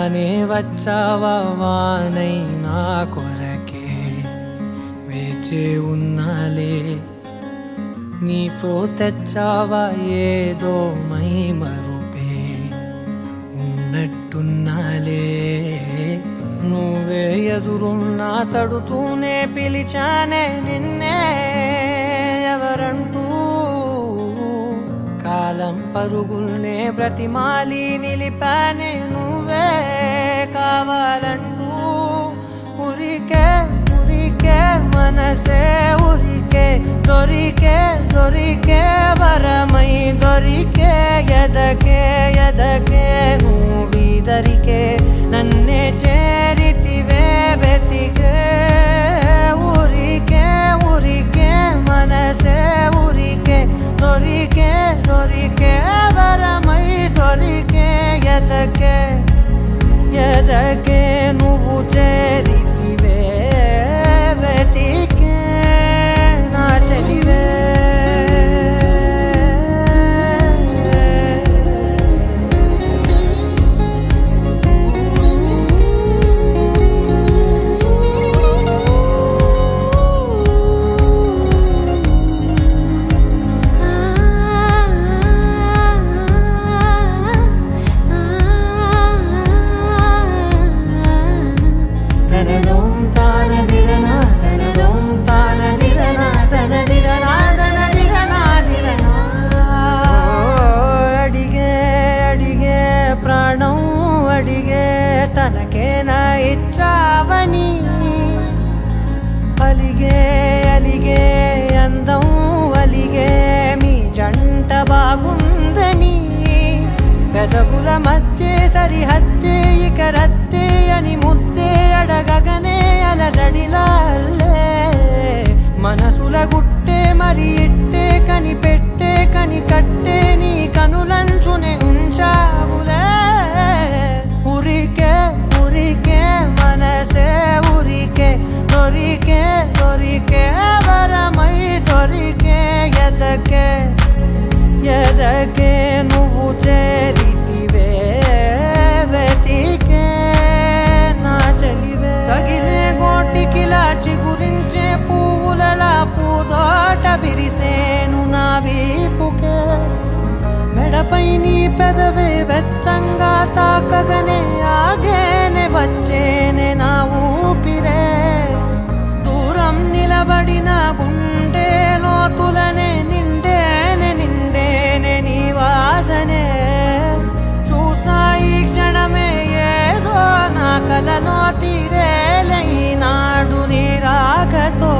రానే వచ్చావా వానై నా కొరకే వేచే ఉన్నాలే నీతో తెచ్చావా ఏదో మై మరుపే ఉన్నట్టున్నాలే నువ్వే ఎదురున్నా తడుతూనే పిలిచానే నిన్నే ఎవరంటూ కాలం పరుగుల్నే బ్రతిమాలి నిలిపానే నువ్వే కావాలంటూ ఉరికే ఉరికే మనసే ఉరికే దొరికే దొరికే వరమై దొరికే ఎదకే ఎదకే నువ్విదరికే నన్నే చేరితివే వెతికే ఉరికే ఉరికే మనసే ఉరికే దొరికే దొరికే వరమై దొరికే ఎదకే ఎదకే నువ్వు చేరితివే వెతికే నా చెలివే తనకేనా ఇచ్చావని అలిగే అలిగే అందం అలిగే మీ జంట బాగుందని పెదవుల మధ్య సరిహద్దే ఇక రద్దే అని ముద్దే అడగగనే అలజడిలాల్లే మనసుల గుట్టే మరి ఇట్టే కనిపెట్టే కని కట్టే నీ కనులంచునే ఉంచావులే ఉరికే ఉరికే మనసే ఉరికే దొరికే దొరికే వరమై దొరికే ఎదకే ఎదకే నువ్వు చేరితివే వెతికే నా చెలివే తగిలే గోటికిలా చిగురించే పువ్వులలా పూదోట విరిసేను నా వీపుకే మెడపై నీ పెదవే వెచ్చంగా తాకగనే ఆగేనే వచ్చేనే నా ఊపిరే దూరం నిలబడిన గుండె లోతులనే నిండేనే నిండేనే నీ వాసనే చూసా ఈ క్షణమే ఏదో నా కలలో తీరేలే ఈనాడు నీ రాకతో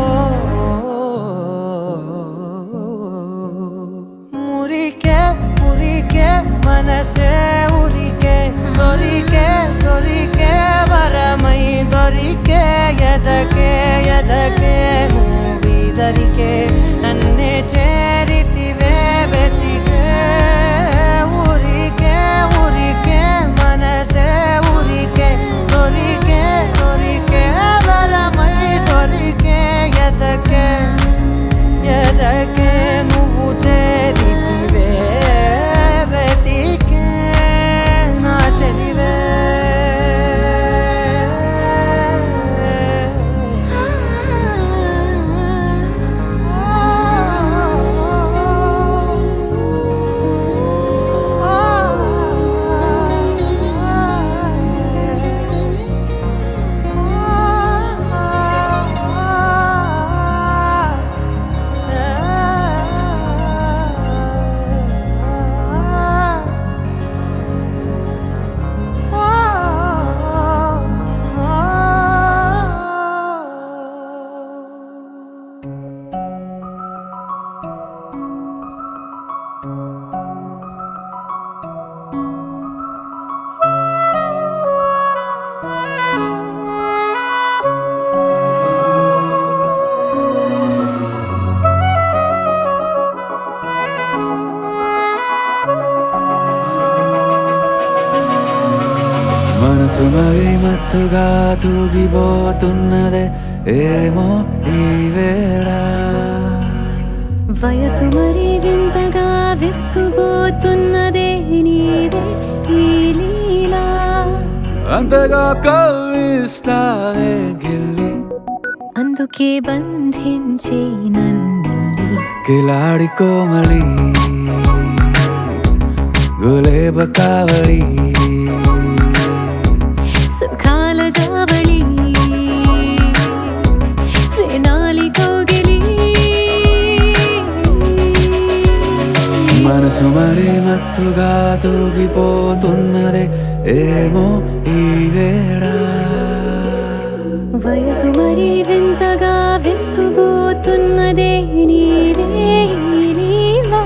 మురికే ఉరికే మనసే ఉరికే దొరికే దొరికే వరమై దొరికే ఎదకే ఎదకే నువ్విదరికే నన్నే చేరితివే వెతికే ఉరికే ఉరికే మనసే ఉరికే దొరికే దొరికే వరమై దొరికే ఎదకే ఎదకే నువ్వు చేరితివే వెతికే నా చెలివే మనసు మరి మత్తుగా తూగిపోతున్నదే ఏమో ఈ వేళ వయసు మరి వింతగా విస్తుపోతున్నదే నీదే ఈ లీలా అంతగా కవ్విస్తావే గిల్లి, అందుకే బంధించి నన్నిల్లి. కిలాడి కోమలి గులేబ కావళి, సుఖాల జావళి వేనాలి కోగిలి. మనసు మరి మత్తుగా తూగిపోతున్నదే ఏమో ఈ వేళ, వయసు మరి వింతగా విస్తుపోతున్నదే నీదే ఈ లీలా.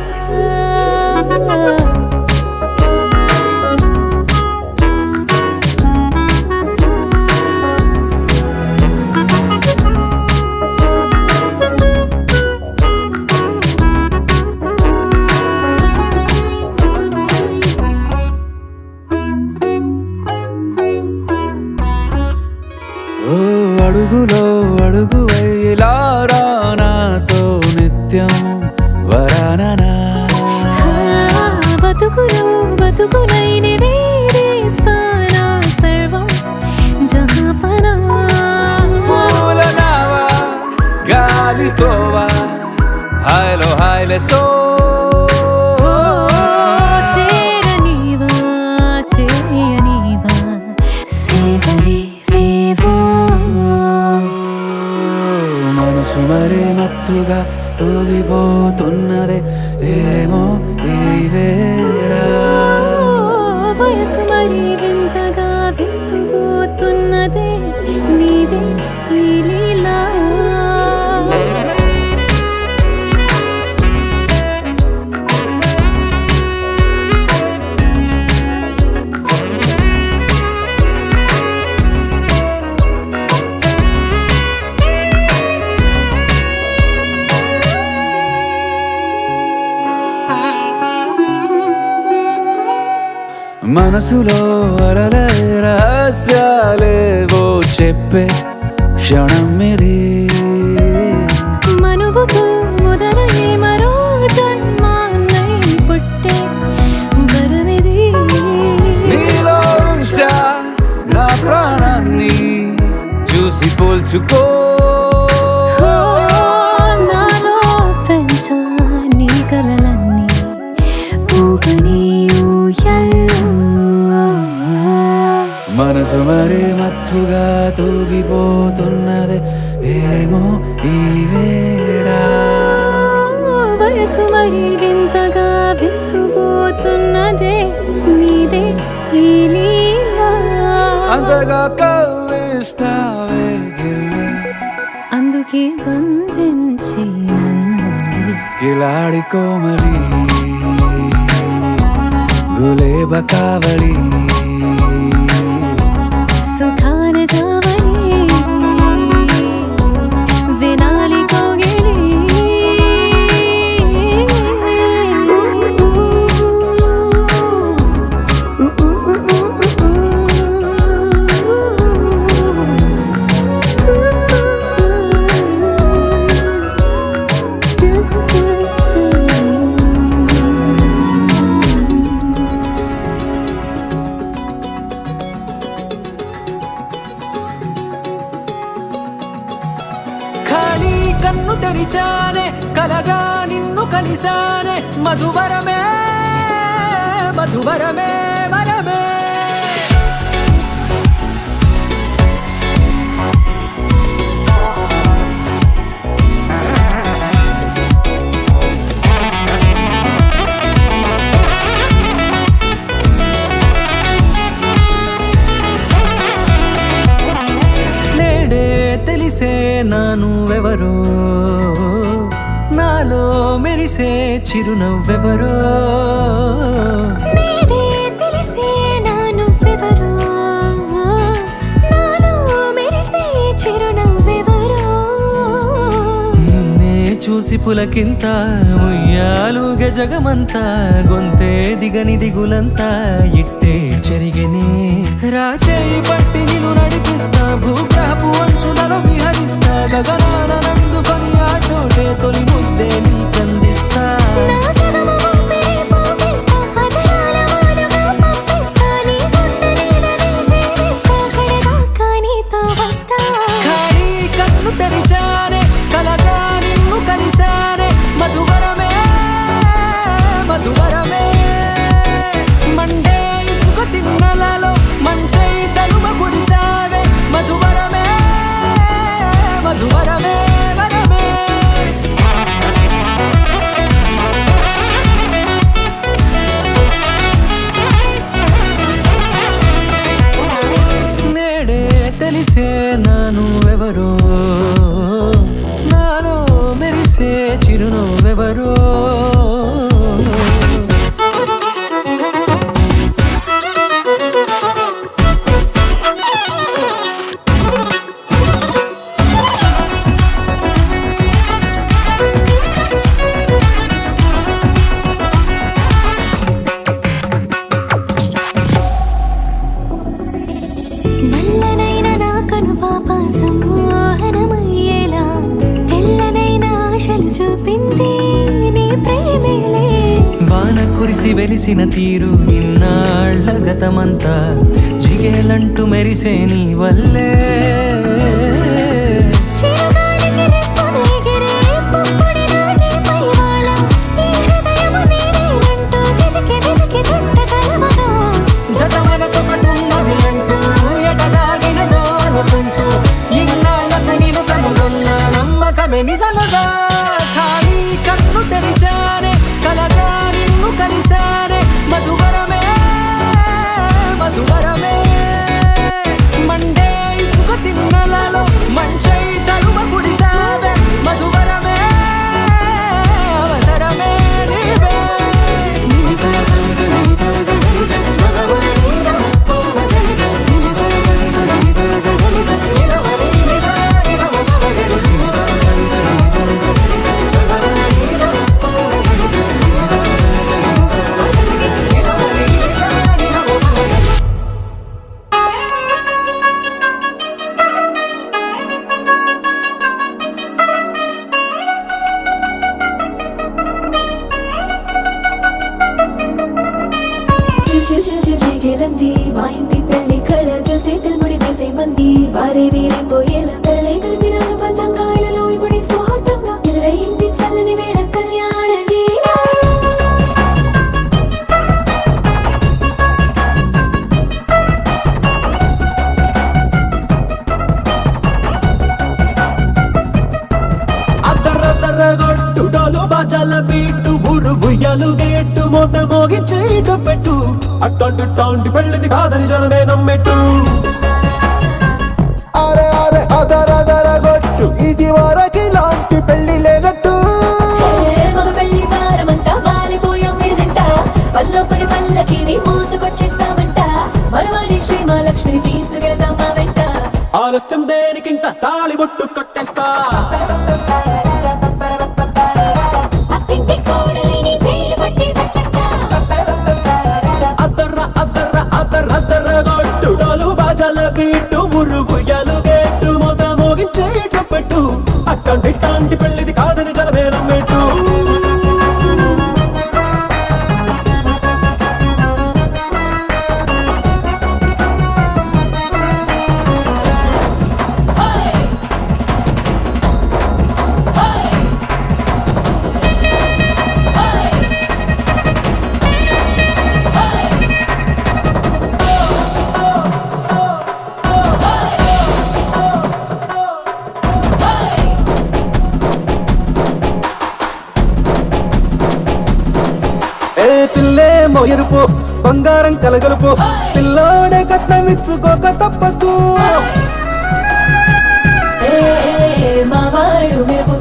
ఓ అడుగులో అడుగు ఇలా రా నాతో నిత్యం వరాననా, బతుకులో బతుకునైని వేరేస్తానా సర్వం జహాపనా. పూలనావా గాలితోవా హాయ్లో హాయ్లే సో, చేరనీవా చేయనీవా సేవలే వేవో. మనసు మరి మత్తుగా తూగిపోతున్నదే ఏమో ఈ వేళ, వయసు మరి వింతగా విస్తుపోతున్నదే నీదే ఈ లీలా. మనసులో అలలే రహస్యాలేవో చెప్పే క్షణం ఇది, మనువుతో మొదలై మరో జన్మాన్నై పుట్టే వరమిది. నీలో ఉంచా నా ప్రాణాన్ని చూసి పోల్చుకో, నాలో పెంచా నీ కలలన్నీ ఊగని ఊయల్లో. మనసు మరి మత్తుగా తూగిపోతున్నదే ఏమో ఈ వేళ, వయసు మరి వింతగా విస్తుపోతున్నదే నీదే ఈ లీలా. అంతగా కవ్విస్తావే గిల్లి, అందుకే బంధించి నన్ను కిలాడి కోమలి గులేబ కావళి, సుఖాన జావళి వినాలి కోగిలి. ఖాళీ కన్ను తెరిచానే కలగా నిన్ను కలిసానే మధువరమే మధువరమే వరమే. నేడే తెలిసే నా నువ్వెవరో, నాలో మెరిసే చిరునవ్వెవరో. నేడే తెలిసే నా నువ్వెవరో, నాలో మెరిసే చిరునవ్వెవరో. నిన్నే చూసి పులకింత ఉయ్యాలుగ జగమంతా, గొంతే దిగని దిగులంతా ఇట్టే చెరిగెనే. రాచేయి పట్టి నిన్ను నడిపిస్తా, భూగ్రహపు అంచులలో విహరిస్తా, గగనాన నందుకొని ఆ చోటే తొలి ముద్దే నీకందిస్తా. నా సగము ఊపిరి పోగిస్తా, అధరాల వానగా పంపిస్తా, నీ గుండె నీడనే చేరిస్తా. మెరిసే చిరునవ్వెవరో. నల్లనైన నా కనుపాప సమ్మోహనమయ్యేలా తెల్లనైన ఆశలు చూపింది నీ ప్రేమేలే. వాన కురిసి వెలిసిన తీరు ఇన్నాళ్ళ గతమంతా జిగేలంటూ మెరిసే నీ వల్లే. చిరుగాలికి రెప్పను ఎగిరే పుప్పొడిన నీ పైవాళ ఈ హృదయము నీదేనంటూ వెతికి వెతికి చుట్టగలవగా. జత మనసొకటున్నది అంటూ ఎటదాగినదో అనుకుంటూ ఇన్నాళ్ళకు నేను కనుగొన్న నమ్మకమే నిజముగా. ఖాళీ కన్ను తెరిచానే కలగా నిన్ను కలిసానే మధువరమే మధువరమే. మండే ఇసుక తిన్నలలో మంచై చలువ కురిసావే మధువరమే అవసరమే నీవే. జిగేలంది మా ఇంటి పెళ్లి కళ చేతులు ముడి వేసే మంది వారే వీరే పోయేలా తలే కలిపిన అనుబంధం కాయలలో ఇప్పుడు స్వార్థంగా ఎదురైంది చల్లని వేళ కళ్యాణ లీల. అద్దరద్దరగొట్టు డోలు బాజాల బీటు ఊరు బుయ్యలు గేట్టు మొత్త మోగించేట పెట్టు అట్టంటి టాంటి పెళ్ళిది కాదని జనమే నమ్మెట్టు. అరే అరే అదరదరగొట్టు ఇది వరకి లాంటి పెళ్లి లేనట్టు. మగ పెళ్లి వారమంతా వాలిపోయాం విడిదంట పల్లోపని పల్లకిని మోసుకొచ్చేస్తామంట మరవాడి శ్రీ మహాలక్ష్మిని తీసుకెళ్తాం మా వెంట. ఆలస్యం దేనికింత తాళి బొట్టు కట్టేస్తా. అత్తింటి కోడలిని వేలు పట్టి వచ్చేస్తా. అద్దర్ర అద్దర్ర అద్దర్ర అద్దరగొట్టు డోలు బాజాల బీటు ఊరు బుయ్యలు గేట్టు మొత్త మోగించేట పెట్టు అట్టంటి టాంటి పెళ్ళిది కాదని జనమే నమ్మెట్టు. ఏ పిల్లే మోయరుపు బంగారం కలగలుపు పిల్లోడే కట్నం ఇచ్చుకోక తప్పదు. మా వాడు మెరుపు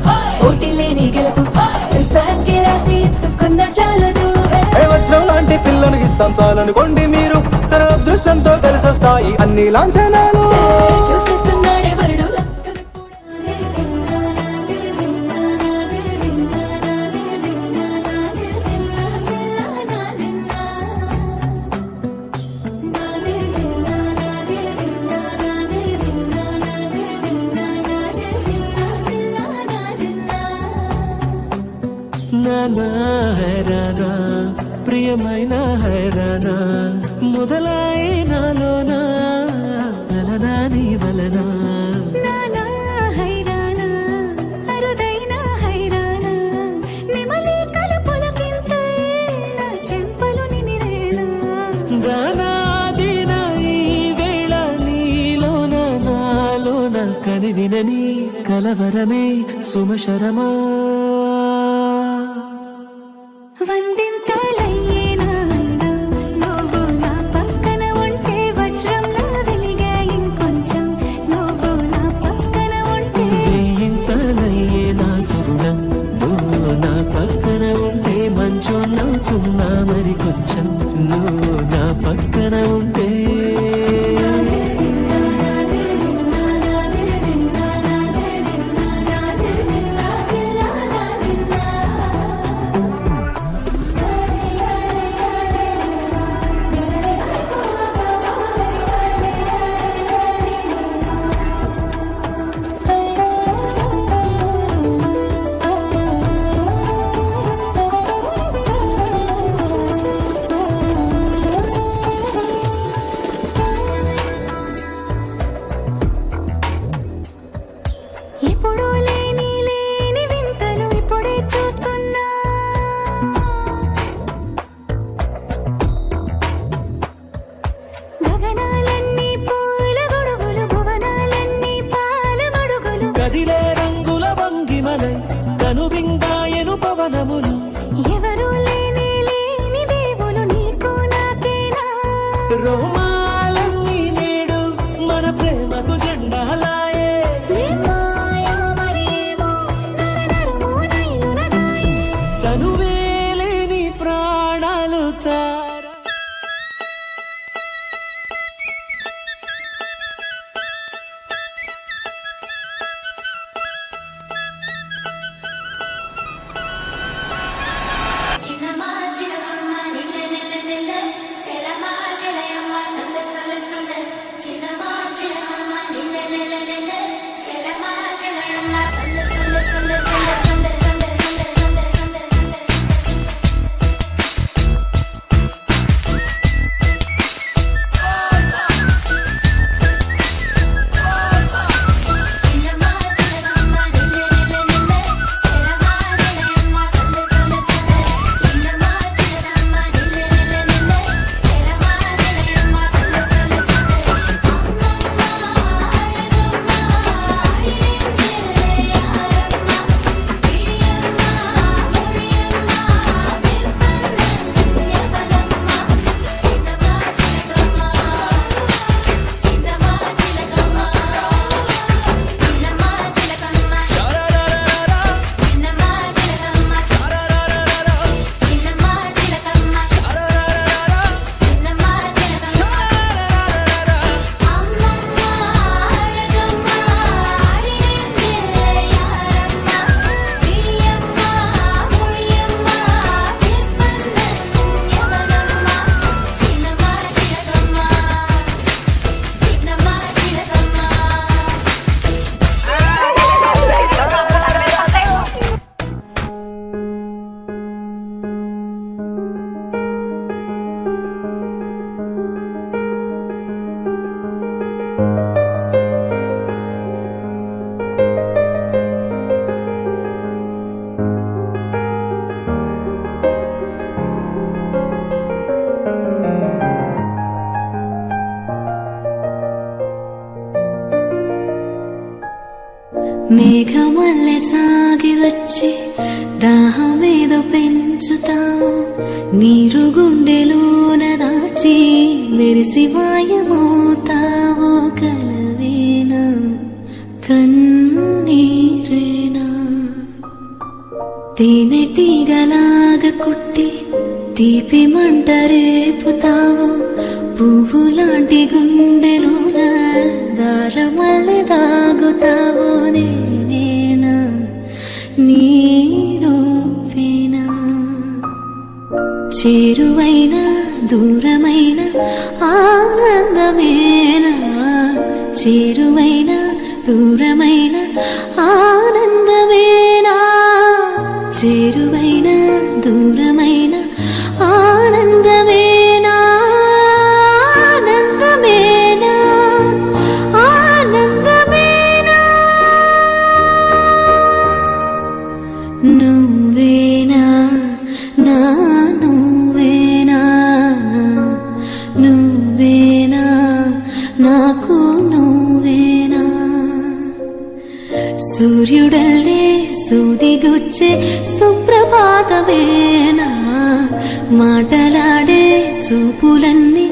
ఓటి లేని గెలుపు సంసారానికి రాసి ఇచ్చుకున్న చాలదు. ఏ వజ్రం లాంటి పిల్లను ఇస్తాం చాలనుకోండి మీరు తన అదృష్టంతో కలిసి వస్తాయి అన్ని లాంఛనాలు. చూసేస్తున్నాడే వరుడు నానా హైరానా ప్రియమైన హైరానా మొదలై నాలోనా నలనా నీ వలనా. నానా హైరాణ అరుదైన హైరాణ నెమలి కలుపులకింతే నా చెంపలు నిమిరేలా. గానాదిన ఈ వేళ నీలోన నాలోన కనివినని కలవరమే సుమశరమా. వందింతలయ్యేనా నువ్వు నా పక్కన ఉంటే వజ్రంలా వెలిగా ఇంకొంచెం నువ్వు నా పక్కన ఉంటే వేయింతలయ్యే నా సుగుణం నువ్వు నా పక్కన ఉంటే మంచోళ్ళవుతున్నా మరి కొంచెం నువ్వు నా పక్కన ఉంటే ఎప్పుడూ లేని లేని వింతలు ఇప్పుడే చూస్తున్నా గగనాలన్నీ పూల గొడుగులు భువనాలన్నీ పాల మడుగులు కదిలే రంగుల వంగిమలై కనువిందాయను పవనములు ఎవరూ లేని లేని దేవులు నీకు నాకేనా రోమాలన్నీ నేడు మన ప్రేమకు జెండాలాయే ఏమాయో మరేమో నరనరమో నైలునగాయే తనువేలేని ప్రాణాలు తార చిన్నమా చిన్నమ్మ నిల్ల నిల్ల నిల్ల సెలమా సెలయమ్మ సంద సంద సంద చిన్నమా చిన్నమ్మ నిల్ల నిల్ల నిల్ల సెలమా సెలయమ్మ సంద సంద సంద సంద సంద సంద సంద సంద సంద చిన్నమా చిన్నమ్మ నిల్ల నిల్ల నిల్ల సెలమా సెలయమ్మ సంద సంద సంద చిన్నమా చిన్నమ్మ నిల్ల నిల్ల నిల్ల సెలమా సెలయమ్మ సంద సంద సంద అమ్మమ్మ అడగమ్మ అడిగించే యారమ్మ పిడియమ్మ ముడియమ్మ విర్పన్న యవనమ్మ చిన్నమా చిలకమ్మ చిన్నమా చిలకమ్మ చిన్నమా చిలకమ్మ చిన్నమా చిలకమ్మ చిన్నమా చిలకమ్మ చిన్నమా చిలకమ్మ అమ్మమ్మ అడగమ్మ అడిగించే యారమ్మ పిడియమ్మ ముడియమ్మ విర్పన్న యవనమ్మ చిన్నమా చిలకమ్మ చిన్నమా చిలకమ్మ మేఘమల్లె సాగి వచ్చి దాహమేదో పెంచుతావు నీరు గుండెలోన దాచి మెరిసి మాయమవుతావో కలవేనా కన్నీరేనా తేనెటీగలాగ కుట్టి తీపి మంట రేపుతావు పువ్వులాంటి గుండెలోన దారమల్లె దాగుతావు నేనేనా నీరూపేనా చేరువైన దూరమైన ఆనందమేనా చేరువైన దూరమైన ఆనందమేనా చేరువైన దూరమైన ఆనందమేనా ఆనందమేనా ఆనందమేనా నువ్వేనా నా నువ్వేనా నువ్వేనా నాకు నువ్వేనా సూర్యుడల్లే సూదిగుచ్చే సుప్రభాతమేనా మాటలాడే చూపులన్నీ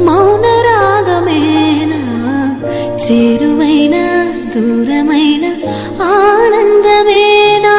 మౌన రాగమేనా చేరువైన దూరమైన ఆనందమేనా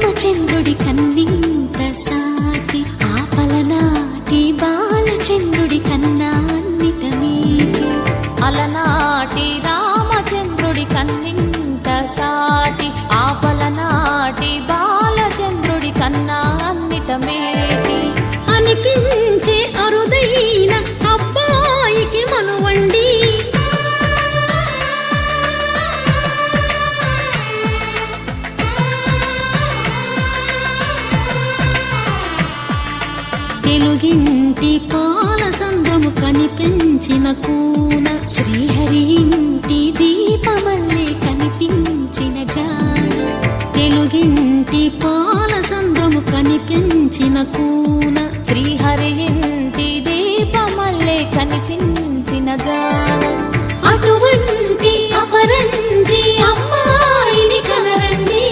రామచంద్రుడి కన్నింత సాటి ఆపలనాటి బాలచంద్రుడి కన్నా అన్నిట మీటి అలనాటి రామచంద్రుడి కన్నింత సాటి ఆపలనాటి బాలచంద్రుడి కన్నా అన్నిట మేటి అనిపించే అరుదైన అబ్బాయికి మనువండి తెలుగింటి పాల సంద్రము కనిపించిన కూన శ్రీహరి ఇంటి దీపమల్లే కనిపించిన జాడ తెలుగింటి పాల సంద్రము కనిపించిన కూన శ్రీహరి ఇంటి దీపమల్లే కనిపించిన జాడ అటువంటి అపరంజి అమ్మాయిని కనరండి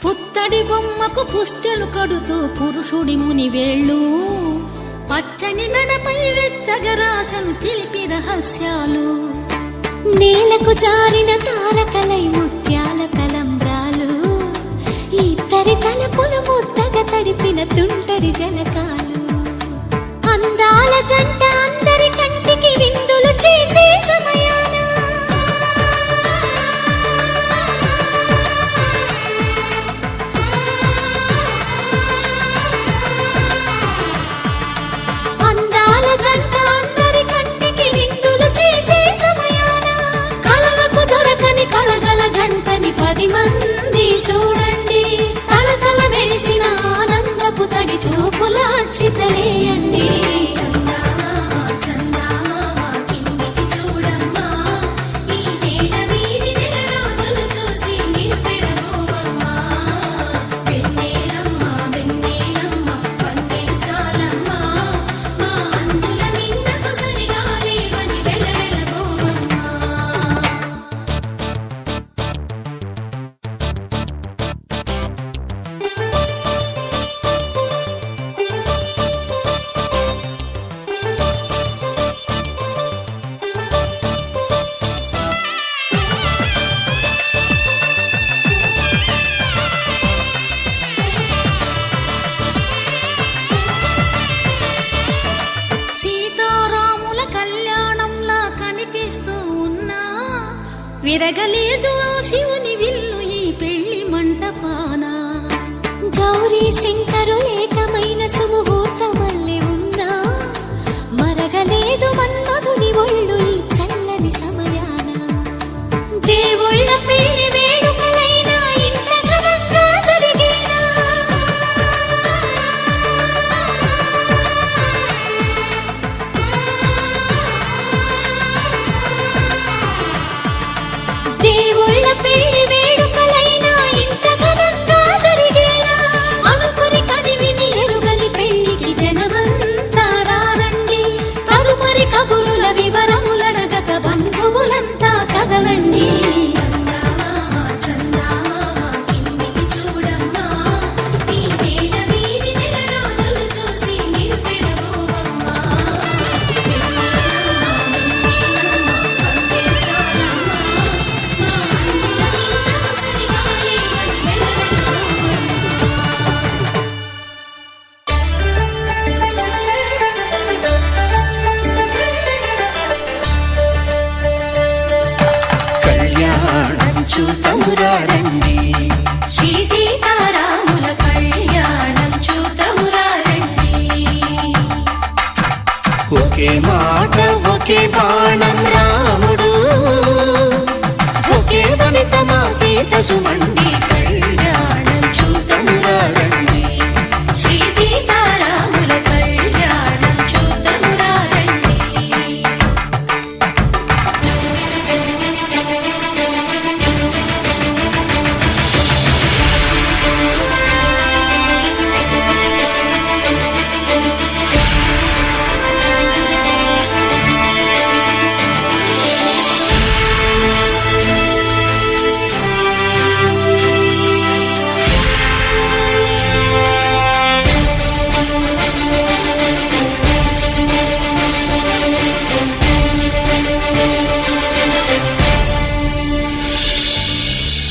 పుత్తడి బొమ్మకు పుస్తెలు కడుతూ పురుషుడి ముని వేళ్ళు పచ్చని నడపై వెచ్చగరాసను చిలిపి రహస్యాలు నేలకు జారిన తారకలై ముత్యాల తలంబ్రాలు ఇద్దరి తలపులు ముద్దగా తడిపిన తుంటరి జలకాలు అందాల జంట అందరి కంటికి విందులు చేసే సమయాన అందాల జంట అందరి కంటికి విందులు చేసే సమయాన కలలకు దొరకని కలగల జంటని 10 మంది చూడండి తలతల మెరిసిన ఆనందపు తడి చూపుల అక్షితలేయండి సీతారాముల కళ్యాణంలా కనిపిస్తూ ఉన్నా విరగలేదు ఆ శివుని విల్లు ఈ పెళ్లి మంటపాన గౌరీ శంకరులేకమైన సుముహూర్తమల్లె ఉన్నా మరగలేదు మన్మధుని ఒళ్ళు ఈ చల్లని సమయాన దేవుళ్ళ పెళ్లి వేడుకలైనా ఇంత ఘనంగా జరిగేనా దేవుళ్ళ పెళ్లి వేడుకలైనా ఇంత ఘనంగా జరిగేనా అనుకుని సుమండి కళ్యాణం చూతమురారండి. శ్రీ సీతారాముల కళ్యాణం చూతమురారండి.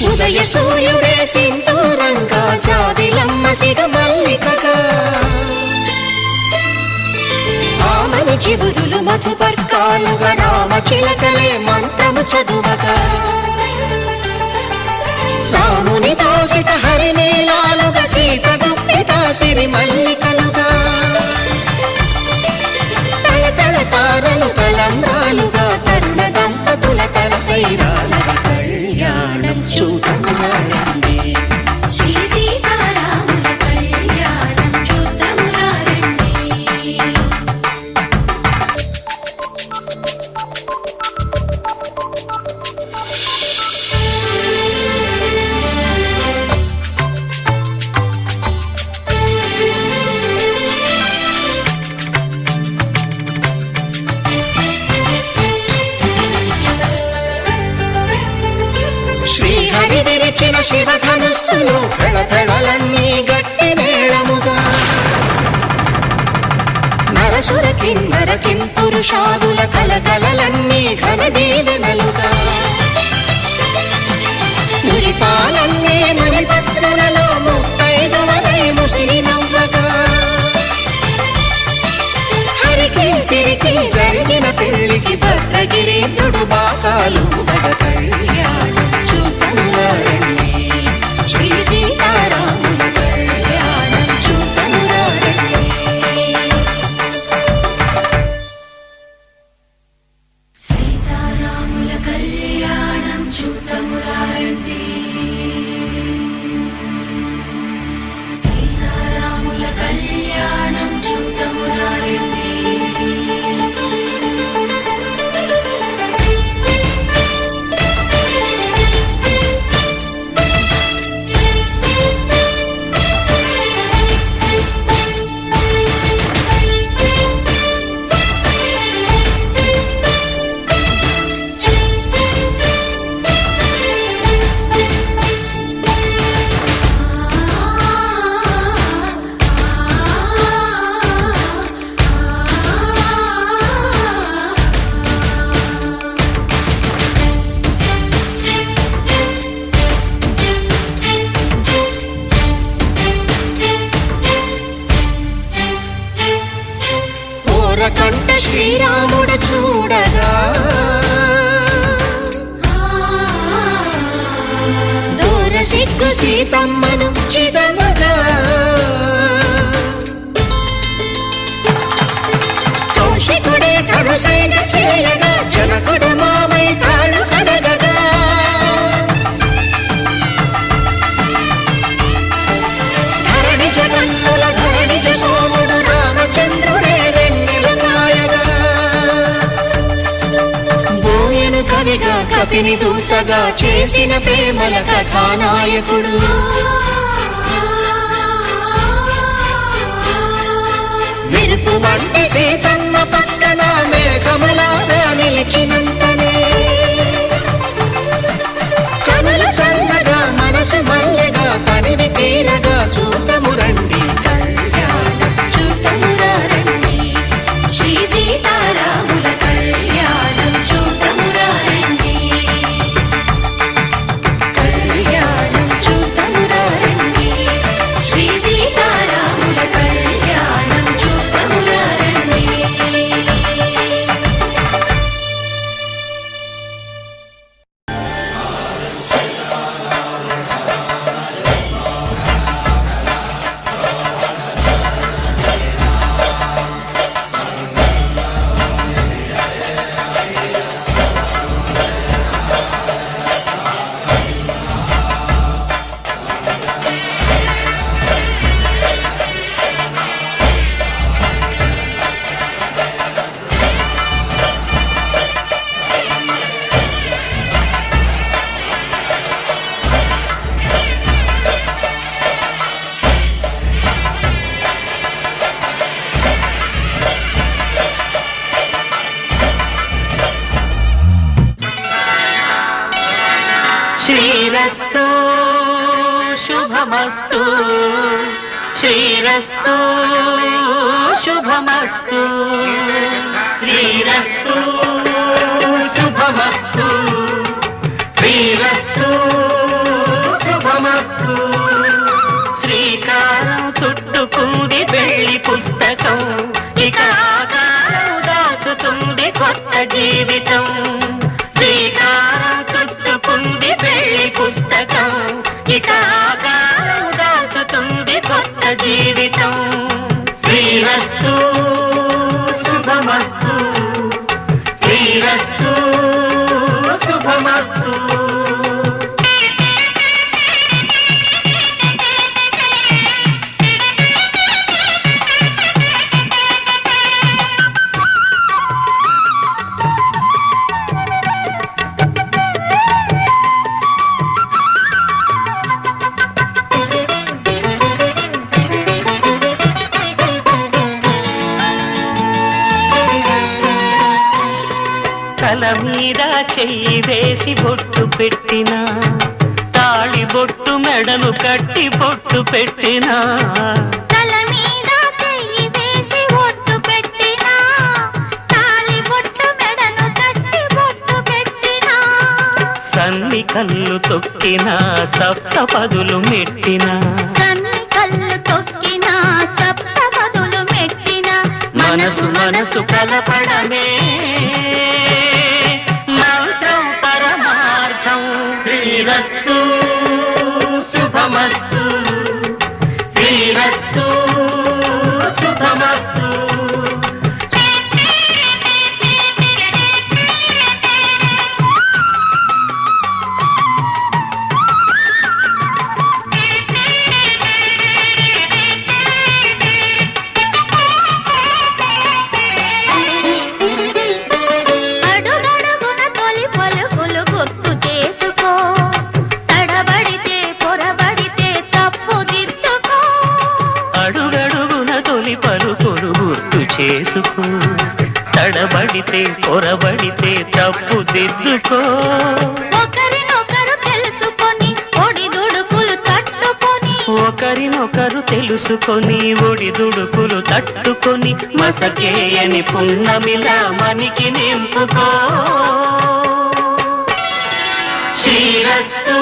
ఉదయ సూర్యుడే సింధూరంగా జాబిలమ్మ సిగ మల్లికగా ఆమని చివురులు మధుపర్కాలుగా రామ చిలకలే మంత్రము చదువగా రాముని దోసిట హరినీలాలుగా సీత గుప్పిట సిరి మల్లికలుగా తల తారలు తలంబ్రాలుగా తరుణ దంపతుల తలపైరాలుగా కళ్యాణం చూతమురారండి. శ్రీ సీతారాముల కళ్యాణం చూతమురారండి. శ్రీహరి విరిచిన శివధనుస్సులు పెళపెళలన్నీ గట్టి మేళముగా నరసుర కిన్నర కింపురుషాదుల కలకలలన్నీ ఘన దీవెనలుగా మురిపాలన్నీ మణిపత్రులలో ముత్తైదువలై ముసిరి నవ్వగా హరికి సిరికి జరిగిన పెళ్లికి భద్రగిరీంద్రుడు బాకాలు మగ కళ్యాణం చూతమురారండి. శ్రీ సీతారాముల కళ్యాణం చూతమురారండి. సీతారాముల కళ్యాణం చూతమురారండి. సీతారాముల కళ్యాణం చూతమురారండి. కంట శ్రీరాముడు చూడగా దూర సిగ్గు సీతమ్మను చిదమగా కౌశికుడే కరుసైన చేయగా జనకుడు మామై కాళ్ళు కడగగా ధరణి జగన్నుల ధరణిజ సోముడు రామచంద్రుడే కవిగా కపిని దూతగా చేసిన ప్రేమల కథానాయకుడు విరుపు వంటి సీతమ్మ పక్కన మేఘములాగా నిలిచినంతనే కనులు చల్లగా మనసు మల్లెగా తనివి తీరగా చూతమురండి కళ్యాణం చూతమురారండి. శ్రీ సీతారాముల కళ్యాణం చూతమురారండి. కళ్యాణం చూతమురారండి. శ్రీ సీతారాముల కళ్యాణం చూతమురారండి. శ్రీరస్తు శుభమస్తు శ్రీరస్తు శుభమస్తు శ్రీరస్తు శుభమస్తు శ్రీరస్తు శుభమస్తు శ్రీకారం చుట్టుకుంది పెళ్లి పుస్తకం ఇక ఆకారం దాచుతుంది కొత్త జీవితం శ్రీకారం చుట్టుకుంది పెళ్లి పుస్తకం ఇక ఆకారం దాచుతుంది కొత్త జీవితం శ్రీరస్తు శుభమస్తు శ్రీరస్తు శుభమస్తు తల మీద చెయ్యి వేసి బొట్టు పెట్టినా తాళి బొట్టు మెడను కట్టి బొట్టు పెట్టినా తల మీద చెయ్యి వేసి ఒట్టు పెట్టినా తాళి బొట్టు మెడను కట్టి బొట్టు పెట్టినా సన్ని కళ్ళు తొక్కినా సప్త పదులు మెట్టినా సన్ని కళ్ళు తొక్కినా సప్త పదులు మెట్టినా మనసు మనసు కలపడమే మంత్రం పరమార్థం శ్రీరస్తు శుభమస్తు శ్రీరస్తు శుభమస్తు అడుగడుగున తొలి పలుకులు గుర్తు చేసుకో తడబడితే పొరబడితే తప్పు దిద్దుకో అడుగడుగున తొలి పలుకులు గుర్తు చేసుకో తడబడితే పొరబడితే తప్పు దిద్దుకో ఒకరినొకరు తెలుసుకొని ఒడిదుడుకులు తట్టుకొని ఒకరినొకరు తెలుసుకొని ఒడిదుడుకులు తట్టుకొని మసకేయని పున్నమిలా మనికి నింపుకో శ్రీరస్తు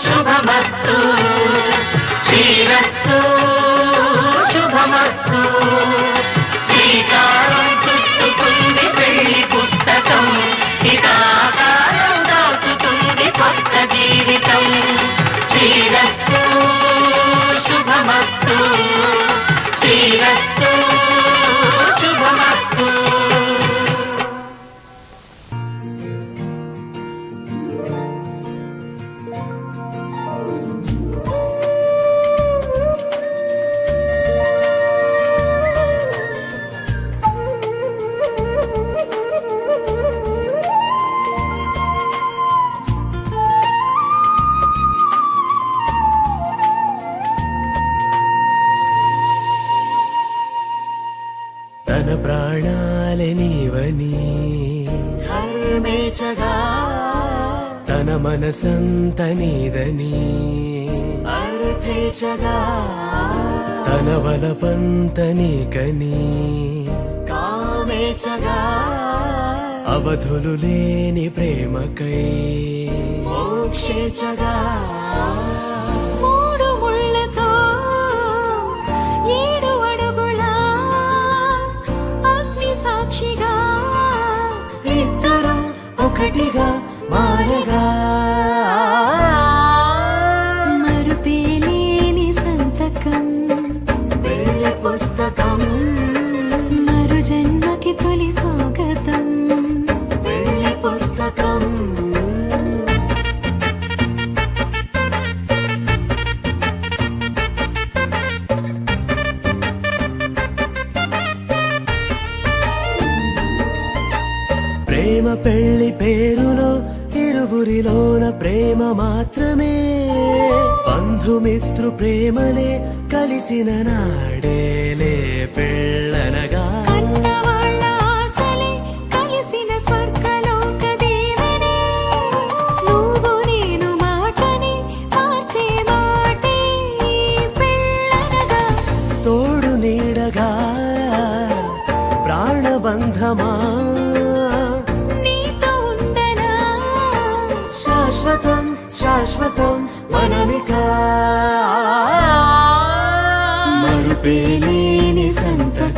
శుభమస్తు శ్రీరస్తు శుభమస్తు శ్రీకారం చుట్టుకుంది పెళ్లి పుస్తకం ఇక ఆకారం దాచుతుంది కొత్త జీవితం శ్రీరస్తు శుభమస్తు శ్రీరస్తు శుభమస్తు తన ప్రాణాలే నీవని హర్మేచగా తన మనసంత నీదని అర్థేచగా తన వలపంత నీకని కామేచగా అవధులు లేని ప్రేమకై మోక్షేచగా మూడు ముళ్ళతో ఏడు అడుగుల అగ్ని సాక్షిగా ఇద్దరు ఒకటిగా మారగా మరుపేలేని సంతకం పెళ్లి పుస్తకం మరు జన్మకి తొలి స్వాగతం పెళ్లి పుస్తకం ప్రేమ పెళ్లి పేరులో ఇరువురిలోన ప్రేమ మాత్రమే బంధుమిత్రు ప్రేమలే కలిసిన నాడేలే పెళ్ళనగా కన్నవాళ్ళ ఆశలే కలిసిన స్వర్గలోక దీవెనే నువ్వు నేను మా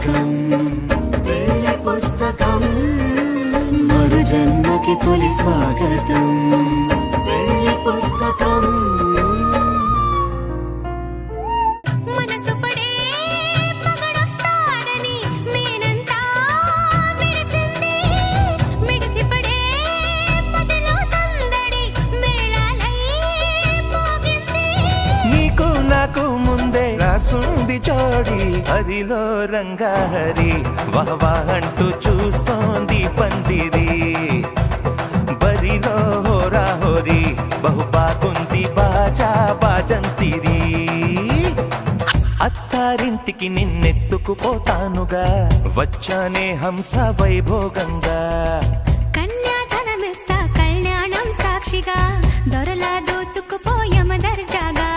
సంతకం పెళ్లి పుస్తకం మరు జన్మకి తొలి స్వాగతం పెళ్లి పుస్తకం మనసు పడే మగడొస్తాడని మేనంతా మెరిసింది మిడిసి పడే పదిలో సందడి మేళాలై మోగింది నీకు నాకు ముందే రాసుంది జోడి హరిలో రంగాహరి వహవా అంటూ చూస్తోంది పందిరి బరిలో హోరా హోరి బహు బాగుంది బాజా బాజంతిరి అత్తారింటికి నిన్నెత్తుకుపోతానుగా వచ్చానే హంస వైభోగంగా కన్యాధనమిస్తా కళ్యాణం సాక్షిగా దొరలా దోచుకుపోయమ దర్జాగా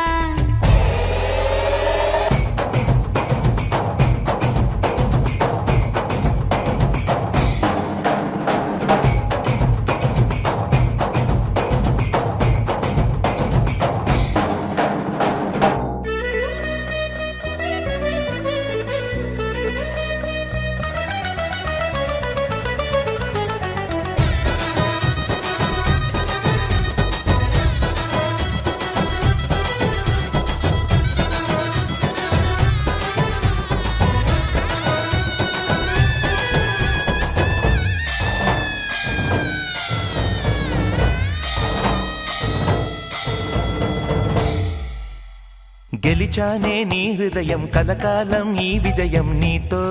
గెలిచానే నీ హృదయం కలకాలం ఈ విజయం నీతో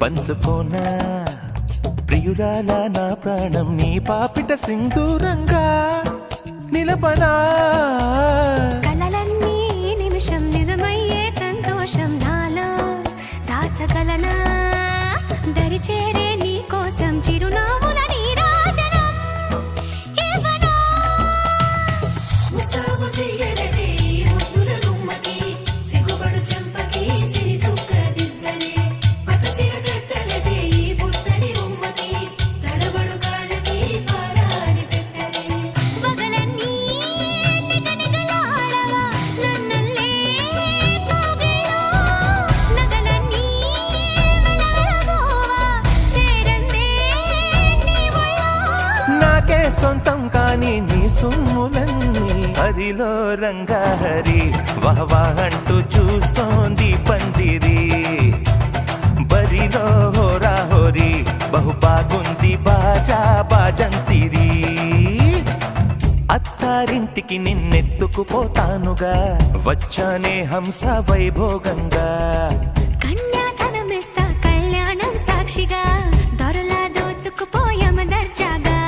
పంచుకోనా ప్రియురాల నా ప్రాణం నీ పాపిట సింధూరంగా నిలపనా కలలన్నీ నిమిషం నిజమయ్యే సంతోషం నాలో దాచగలనా దరిచేరే నీ కోసం చిరునవ్వుల నీరాజనం ఇవ్వనా ముస్తాబు చెయ్యలటే ఈ ముద్దుల గుమ్మకి సిగ్గుపడు చెంపకి సిరి చుక్క దిద్దనే పట్టు చీర కట్టలటే ఈ పుత్తడి బొమ్మకి తడబడు కాళ్ళకి పారాడి పెట్టనే వగలన్నీ నిగనిగలాడవా నన్నల్లే కోగిలో నగలన్నీ వెలవెలబోవా చేరందే నీ ఒళ్ళో నాకే సొంతం కాని నీ సొమ్ములన్నీ హరిలో రంగాహరి వహవా అంటూ చూస్తోంది పందిరి బరిలో హోరా హోరి బహు బాగుంది బాజా బాజంతిరి అత్తారింటికి నిన్నెత్తుకుపోతానుగా వచ్చానే హంస వైభోగంగా కన్యాధనమిస్తా కళ్యాణం సాక్షిగా దొరలా దోచుకుపోయమ దర్జాగా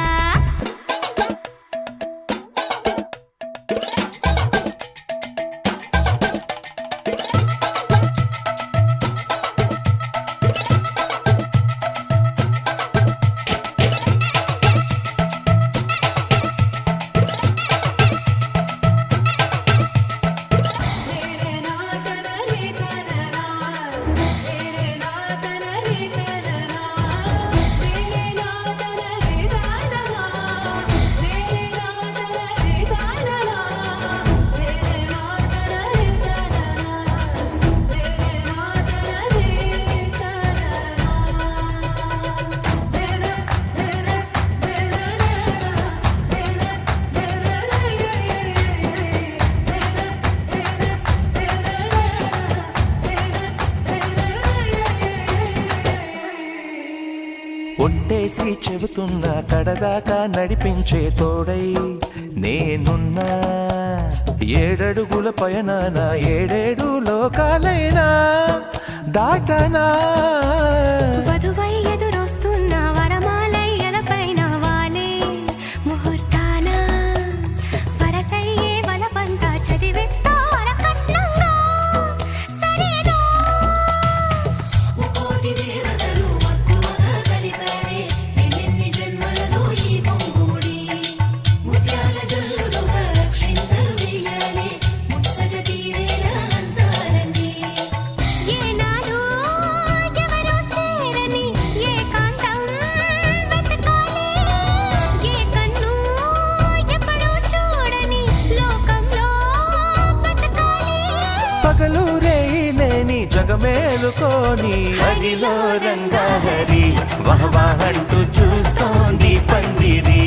ఒట్టేసి చెబుతున్నా కడదాకా నడిపించే తోడై నేనున్నా ఏడడుగుల పయనాన ఏడేడు లోకాలైనా దాటనా వధువై ఎదురొస్తున్న వరమాలై ఎలపైన వాలే ముహూర్తాన వరసయ్యే వలపంతా చదివిస్తా వరకట్నంగా సరేనా కోటి దేవతలు మక్కువగా కలిపారే ఎన్నెన్ని జన్మలలో ఈ పొంగుముడి ముత్యాల జల్లులుగా క్షింతలు వేయాలి ముచ్చట తీరేలా అంతారండి ఏనాడు ఎవరో చేరని ఏకాంతం వెతకాలి ఏ కన్ను ఎప్పుడూ చూడని లోకంలో బతకాలి పగలు రేయి లేని జగమేలుకోని హరిలో రంగహరి వహవాహ అంటూ చూస్తోంది పందిరి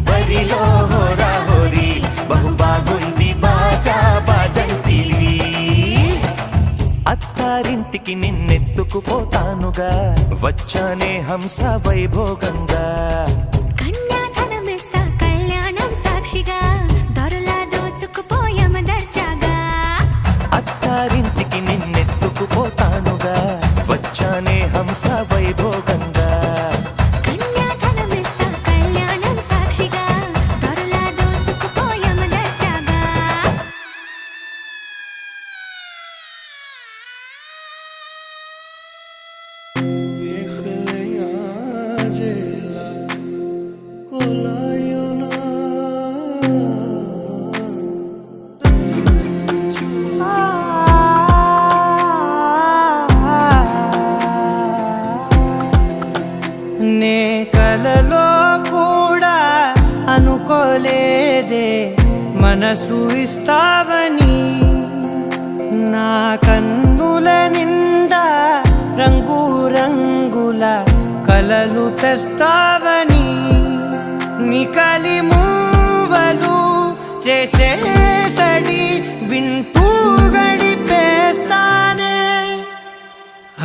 బరిలో హోరా హోరీ బహు బాగుంది బాజా బాజంతిరి అత్తారింటికి నిన్నెత్తుకుపోతానుగా వచ్చానే హంస వైభోగంగా కన్యాధనమిస్తా కళ్యాణం సాక్షిగా దొరలా దోచుకుపోయామ దర్జాగా అత్తారింటికి నిన్నెత్తుకుపోతానుగా వచ్చానే హంస వైభోగంగా కన్యాధనమిస్తా కళ్యాణం సాక్షిగా దొరలా దోచుకుపోయామ దర్జాగా నే కలలో కూడా అనుకోలేదే మనసు ఇస్తావని నా కన్నుల నిండా రంగు రంగుల కలలు తెస్తావని నికలి మూవలు చేసేసడి వింటూ గడిపేస్తానే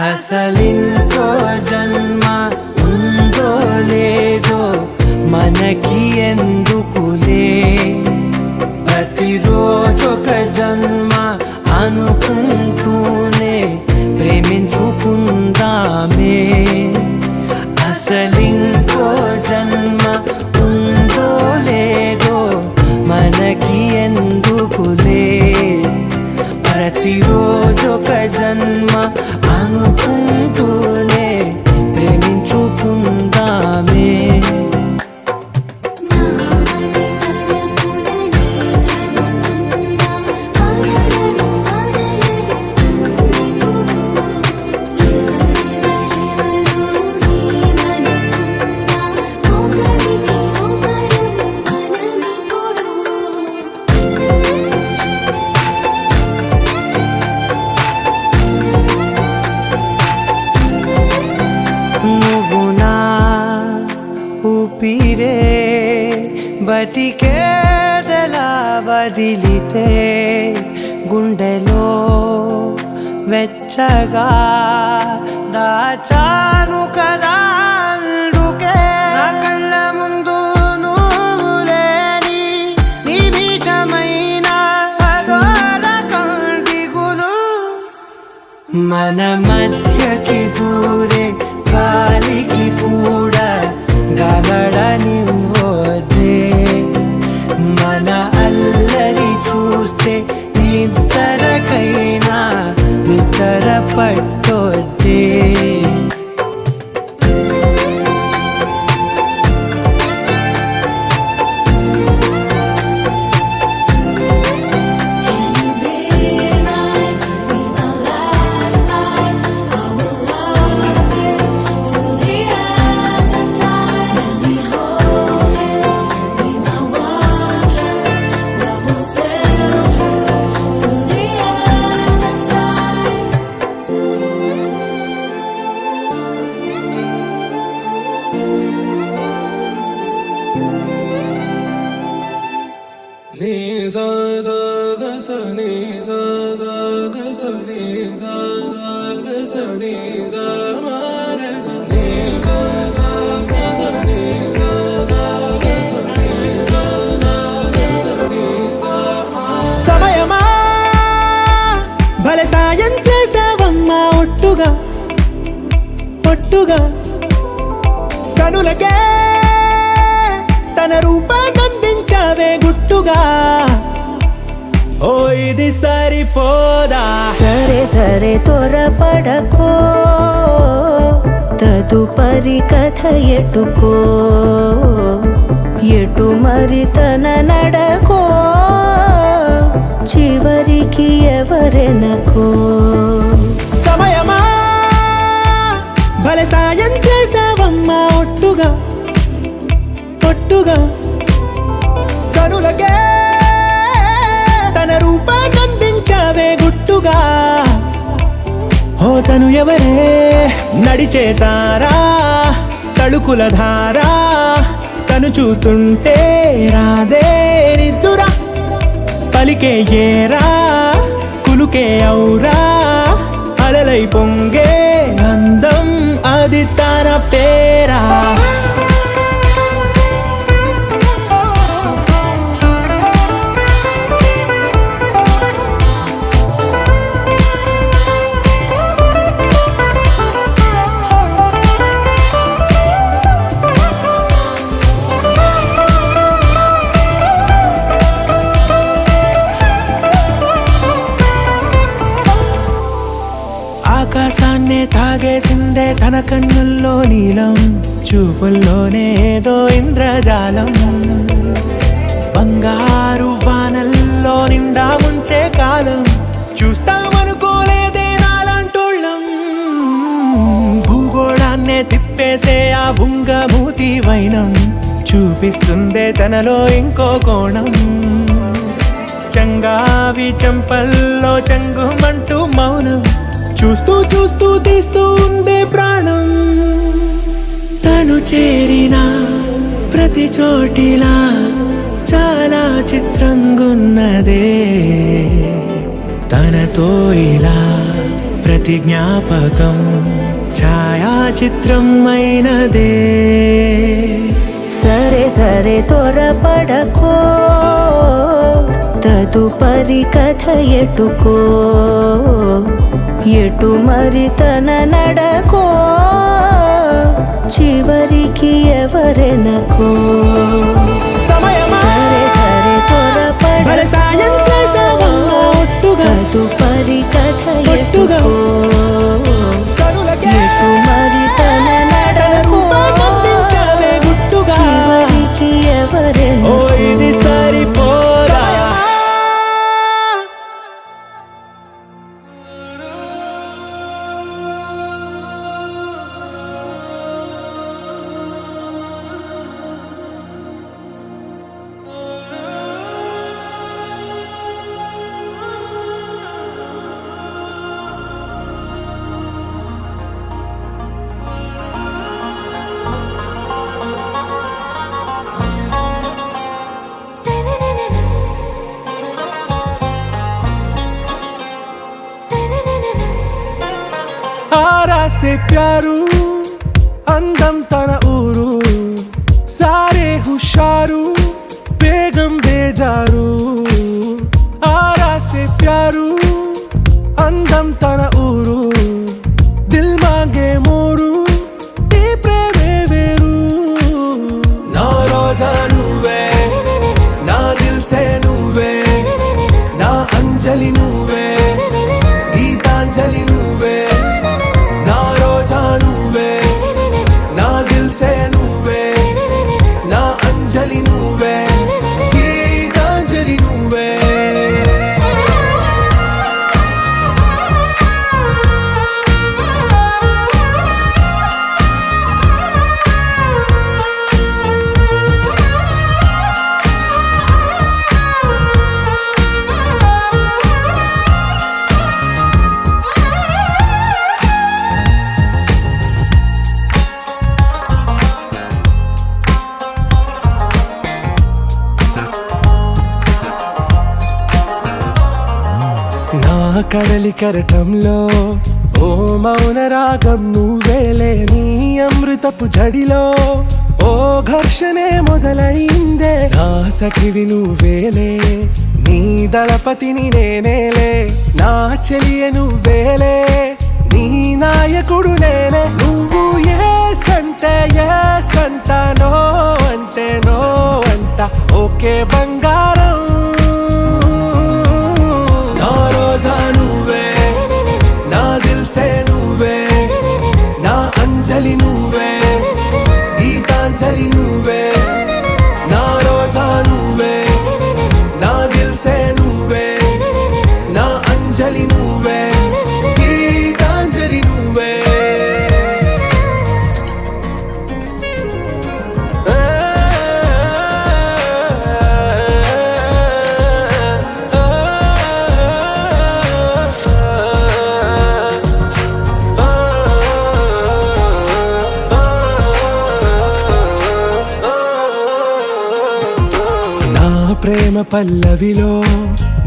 అసలింకో జన్మ ఉందో లేదో మనకి ఎందుకులే ప్రతిరోజొక జన్మ అనుకుంటూనే ప్రేమించుకుందామే అసలింకో జన్మ ఉందో లేదో మనకి ఎందుకులే ప్రతిరోజొక జన్మ అనుకుంటూనే ప్రేమించుకుందామే నామది తరపుననే చదువుతుందా ఆరలను నిపుడు ఎవరెవరెవరు ఏమనుకున్నా ఒకరికి ఒకరం మనమిప్పుడు నువ్వు నా ఊపిరే బతికేదలా వదిలితే గుండెలో వెచ్చగా దాచాను కదా అందుకే నా కళ్ళ ముందు నువ్వు లేని నిమిషమైన అఘోర కంటిగులు మన మధ్యకి దూరే గాలికి కూడా గలడనివ్వదే మన అల్లరి చూస్తే నిద్రకైనా నిద్ర పట్టొద్దే సమయమా భలే సాయం చేసావమ్మా ఒట్టుగా ఒట్టుగా కనులకే తన రూపాన్నందించావే గుట్టుగా ఓ ఇది సరిపోదా సరే సరే త్వరపడకో తదుపరి కథ ఎటుకో ఎటు మరి తన నడకో చివరికి ఎవరెనకో సమయమా భలే సాయం చేసావమ్మా ఒట్టుగా ఒట్టుగా కనులకే తన రూపాన్నందించావే గుట్టుగా తను ఎవరే నడిచే తారా తడుకుల ధారా తను చూస్తుంటే రాదే నిద్దురా పలికే ఏరా కులుకే ఔరా అలలై పొంగే అందం అది తన పేరా ఆకాశాన్నే తాగేసిందే తన కన్నుల్లో నీలం చూపుల్లోనే ఏదో ఇంద్రజాలం బంగారు వానల్లో నిండా ముంచే కాలం చూస్తామనుకోలేదే నాలంటోళ్ళం భూగోళాన్నే తిప్పేసే ఆ బుంగమూతి వైనం చూపిస్తుందే తనలో ఇంకో కోణం చంగావి చెంపల్లో చంగుమంటూ మౌనం చూస్తూ చూస్తూ తీస్తూ ఉందే ప్రాణం తను చేరిన ప్రతి చోటిలా చాలా చిత్రంగున్నదే తనతో ఇలా ప్రతి జ్ఞాపకం ఛాయాచిత్రం అయినదే సరే సరే త్వరపడకో తదుపరి కథ ఎటుకో ఎటు మరి తన నడకో చివరికి ఎవరెనకో సమయమా సరే సరే భలే సాయం చేసావమ్మా ఒట్టుగా తదుపరి కథ ఒట్టుగా ఎటుకో కనులకే ఎటు మరి తన నడకో అందించావే గుట్టుగా చివరికి ఓ ఎవరెనకో ఇది సరిపోదా आरा से प्यारू అందం తన ఊరు సారే హుషారు బేగం బేజారు ఆరా సే ప్యారు అందం తన ఊరు దిల్ మాంగే మోరు ఈ ప్రేమే వేరు నా రోజా నువ్వే నా దిల్ సే నువ్వే నా అంజలి నువ్వే గీతాంజలి నువ్వే నా రోజా నువ్వే నా దిల్ సే నువ్వే నా అంజలి నువ్వే గీతాంజలి నువ్వే నా కడలి కరటంలో ఓ మౌన రాగం నువ్వేలే నీ అమృతపు జడిలో ఓ ఘర్షణే మొదలైందే నా సఖివి నువ్వేలే నీ దళపతిని నేనేలే నా చెలియ నువ్వేలే నీ నాయకుడు నేనే నువ్వు ఏ సంట నో అంటే నో అంట ఓకే బంగారం నా రోజా నువ్వే నా దిల్ సే నువ్వే నా అంజలి నువ్వే గీతాంజలి నువ్వే నా రోజా నువ్వే నా దిల్ సే నువ్వే నా అంజలి నువ్వే గీతాంజలి నువ్వే పల్లవిలో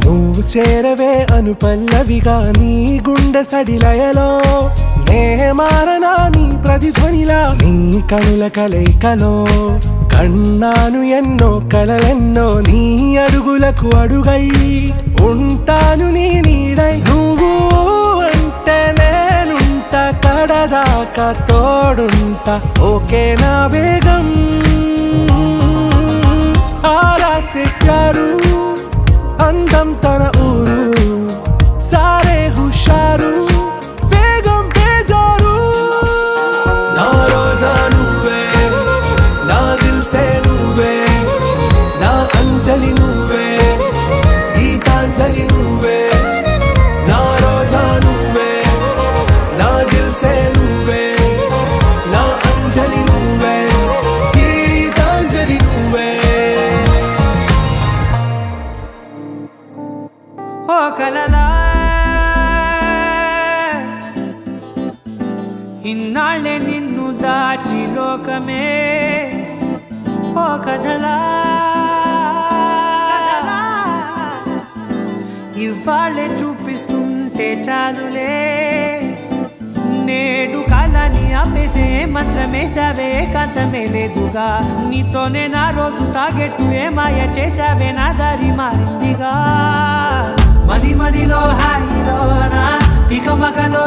నువ్వు చేరవే అను పల్లవిగా నీ గుండె సడిలయలో నే మారనా నీ ప్రతిధ్వనిలా నీ కనుల కలయికలో కన్నాను ఎన్నో కలలెన్నో నీ అడుగులకు అడుగై ఉంటాను నీ నీడై నువ్వు అంటే నేనుంట కడదాకా తోడుంటా ఓకే నా బేగం ఆరాసే ప్యారు అందం తన ఊరు సారే హుషారు బేగం బేజారు నా రోజా నువ్వే నా దిల్ సే నువ్వే నా అంజలి నువ్వే గీతాంజలి నువ్వే నా రోజా నువ్వే నా దిల్ సే నువ్వే నా అంజలి నువ్వే గీతాంజలి నువ్వే ఓ కలలా ఇన్నాళ్ళే నిన్ను దాచి లోకమే ఓ కథలా ఇవాళ్ళే చూపిస్తుంటే చాలులే నేడు కాలాన్ని ఆపేసే మంత్రమేశావే కాంతమే లేదుగా నీతోనే నా రోజు సాగెట్టు ఏ మాయ చేశావే నా దారి మారిందిగా మది మదిలో హాయిలోనా ఇక మగలో